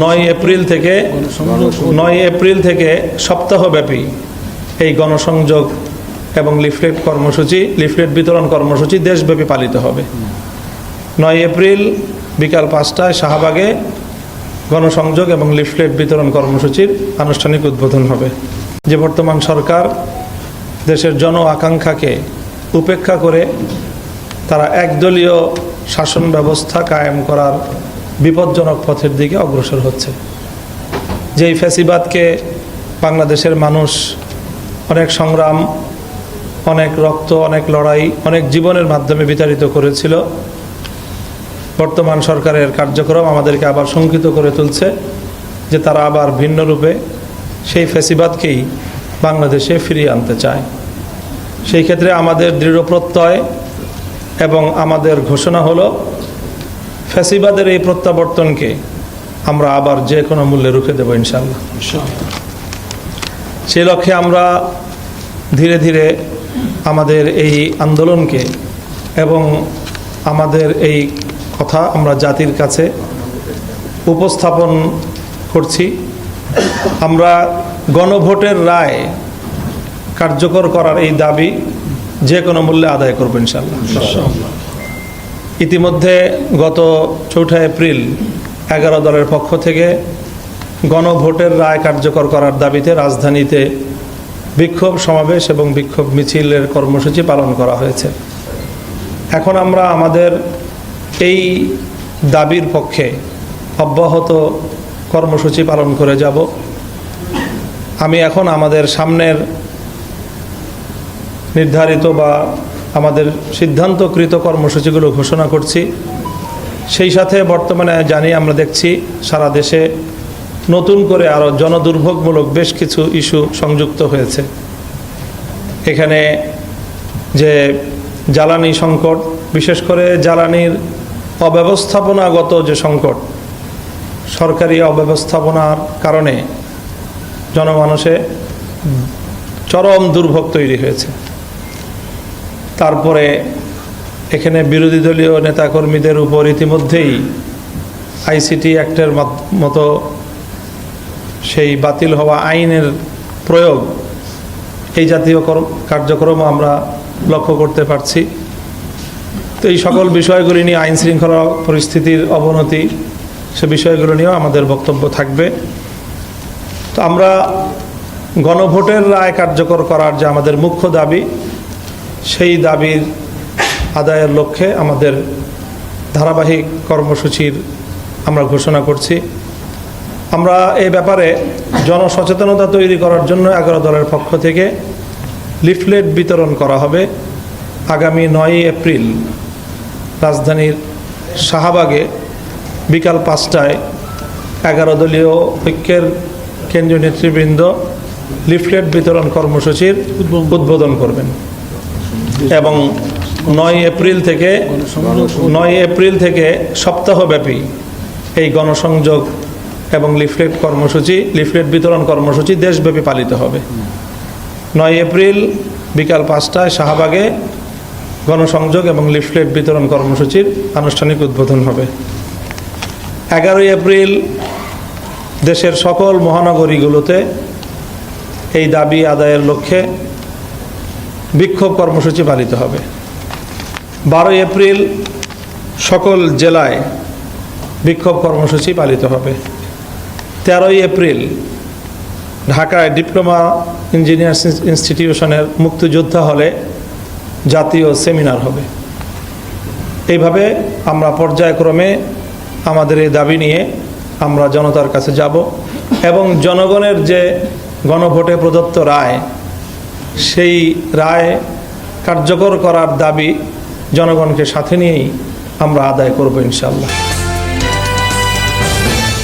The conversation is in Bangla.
9 এপ্রিল থেকে সপ্তাহব্যাপী এই গণসংযোগ এবং লিফলেট বিতরণ কর্মসূচি দেশব্যাপী পালিত হবে। 9 এপ্রিল বিকাল 5টায় শাহবাগে গণসংযোগ এবং লিফলেট বিতরণ কর্মসূচির আনুষ্ঠানিক উদ্বোধন হবে। যে বর্তমান সরকার দেশের জন আকাঙ্ক্ষাকে উপেক্ষা করে তারা একদলীয় শাসন ব্যবস্থা কায়েম করার বিপজ্জনক পথের দিকে অগ্রসর হচ্ছে। যেই ফ্যাসিবাদকে বাংলাদেশের মানুষ অনেক সংগ্রাম, অনেক রক্ত, অনেক লড়াই, অনেক জীবনের মাধ্যমে বিতাড়িত করেছিল, বর্তমান সরকারের কার্যক্রম আমাদেরকে আবার শঙ্কিত করে তুলছে যে তারা আবার ভিন্ন রূপে সেই ফ্যাসিবাদকেই বাংলাদেশে ফিরিয়ে আনতে চায়। সেই ক্ষেত্রে আমাদের দৃঢ় প্রত্যয় এবং আমাদের ঘোষণা হলো ফ্যাসিবাদের এই প্রত্যাবর্তনকে আমরা আবার যে কোনো মূল্যে রুখে দেব ইনশাআল্লাহ। সেই লক্ষ্যে আমরা ধীরে ধীরে আমাদের এই আন্দোলনকে এবং আমাদের এই কথা আমরা জাতির কাছে উপস্থাপন করছি। আমরা গণভোটের রায় কার্যকর করার এই দাবি যে কোনো মূল্যে আদায় করব ইনশাআল্লাহ। ইতিমধ্যে গত 4 এপ্রিল 11 দলের পক্ষ থেকে গণভোটের রায় কার্যকর করার দাবিতে রাজধানীতে বিক্ষোভ সমাবেশ এবং বিক্ষোভ মিছিলের কর্মসূচি পালন করা হয়েছে। এখন আমরা আমাদের এই দাবির পক্ষে অব্যাহত কর্মসূচি পালন করে যাব। আমি এখন আমাদের সামনের নির্ধারিত বা আমাদের সিদ্ধান্তকৃত কর্মসূচিগুলো ঘোষণা করছি। সেই সাথে বর্তমানে জানি আমরা দেখছি সারা দেশে নতুন করে আরও জনদুর্ভোগমূলক বেশ কিছু ইস্যু সংযুক্ত হয়েছে। এখানে যে জ্বালানি সংকট, বিশেষ করে জ্বালানির অব্যবস্থাপনাগত যে সংকট, সরকারি অব্যবস্থাপনার কারণে জনমানসে চরম দুর্ভোগ তৈরি হয়েছে। তারপরে এখানে বিরোধী দলীয় নেতাকর্মীদের উপর ইতিমধ্যেই আইসিটি অ্যাক্টের মতো সেই বাতিল হওয়া আইনের প্রয়োগ, এই জাতীয় কার্যক্রমও আমরা লক্ষ্য করতে পারছি। তো এই সকল বিষয়গুলি নিয়ে, আইন শৃঙ্খলা পরিস্থিতির অবনতি, সে বিষয়গুলো নিয়েও আমাদের বক্তব্য থাকবে। তো আমরা গণভোটের রায় কার্যকর করার যে আমাদের মুখ্য দাবি, সেই দাবির আদায়ের লক্ষ্যে আমাদের ধারাবাহিক কর্মসূচির আমরা ঘোষণা করছি। আমরা এই ব্যাপারে জনসচেতনতা তৈরি করার জন্য 11 দলের পক্ষ থেকে লিফলেট বিতরণ করা হবে। আগামী 9 এপ্রিল রাজধানীর শাহবাগে বিকাল 5টায় 11 দলীয় ঐক্যের কেন্দ্রীয় নেতৃবৃন্দ লিফলেট বিতরণ কর্মসূচির উদ্বোধন করবেন এবং 9 এপ্রিল থেকে সপ্তাহব্যাপী এই গণসংযোগ এবং লিফলেট বিতরণ কর্মসূচি দেশব্যাপী পালিত হবে। 9 এপ্রিল বিকাল 5টায় শাহবাগে গণসংযোগ এবং লিফলেট বিতরণ কর্মসূচির আনুষ্ঠানিক উদ্বোধন হবে। 11 এপ্রিল দেশের সকল মহানগরীগুলোতে এই দাবি আদায়ের লক্ষ্যে বিক্ষোভ কর্মসূচি পালিত হবে। 12 এপ্রিল সকল জেলায় বিক্ষোভ কর্মসূচি পালিত হবে। 13 এপ্রিল ঢাকায় ডিপ্লোমা ইঞ্জিনিয়ার্স ইনস্টিটিউশনের মুক্তিযোদ্ধা হলে জাতীয় সেমিনার হবে। এইভাবে আমরা পর্যায়ক্রমে আমাদের এই দাবি নিয়ে আমরা জনতার কাছে যাব এবং জনগণের যে গণভোটে প্রদত্ত রায়, সেই রায় কার্যকর করার দাবি জনগণকে সাথে নিয়েই আমরা আদায় করব ইনশাআল্লাহ।